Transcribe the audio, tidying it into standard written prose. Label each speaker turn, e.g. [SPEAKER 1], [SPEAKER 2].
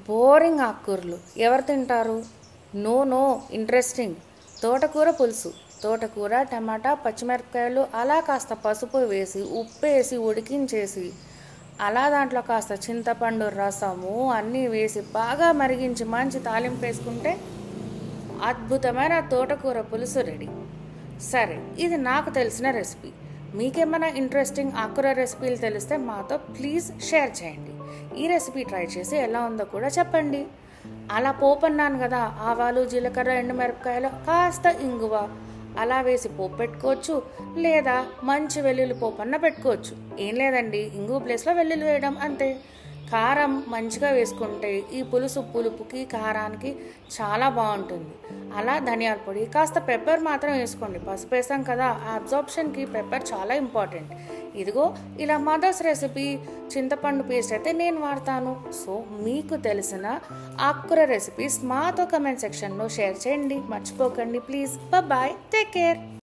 [SPEAKER 1] Boring ఆకుకూరలు ఎవరు తింటారు? No no, interesting. తోటకూర పులుసు. తోటకూర, టమాటా, పచ్చిమిరపకాయలు అలా కాస్త పసుపు వేసి ఉప్పు వేసి ఉడికించేసి అలా దాంట్లో కాస్త చింతపండు రసము అన్నీ వేసి బాగా మరిగించి మంచి తాలింపు వేసుకుంటే అద్భుతమైన తోటకూర పులుసు రెడీ. సరే, ఇది నాకు తెలిసిన రెసిపీ. మీకేమైనా ఇంట్రెస్టింగ్ ఆకుకూర రెసిపీలు తెలిస్తే మాతో ప్లీజ్ షేర్ చేయండి. ఈ రెసిపీ ట్రై చేసి ఎలా ఉందో కూడా చెప్పండి. అలా పోపు అన్నాను కదా, ఆవాలు, జీలకర్ర, ఎండుమిరపకాయలు, కాస్త ఇంగువ అలా వేసి పోపు పెట్టుకోవచ్చు, లేదా మంచి వెల్లుల్లి పోపు అన్న పెట్టుకోవచ్చు. ఏం లేదండి, ఇంగువ ప్లేస్లో వెల్లుల్లి వేయడం అంతే. కారం మంచిగా వేసుకుంటే ఈ పులుసు పులుపుకి కారానికి చాలా బాగుంటుంది. అలా ధనియాల పొడి, కాస్త పెప్పర్ మాత్రం వేసుకోండి. పసుపు వేసాం కదా, ఆ అబ్జార్ప్షన్కి పెప్పర్ చాలా ఇంపార్టెంట్. ఇదిగో ఇలా మదర్స్ రెసిపీ చింతపండు పేస్ట్ అయితే నేను వాడతాను. సో మీకు తెలిసిన ఆకుకూర రెసిపీస్ మాతో కమెంట్ సెక్షన్లో షేర్ చేయండి. మర్చిపోకండి ప్లీజ్. Bye, take care.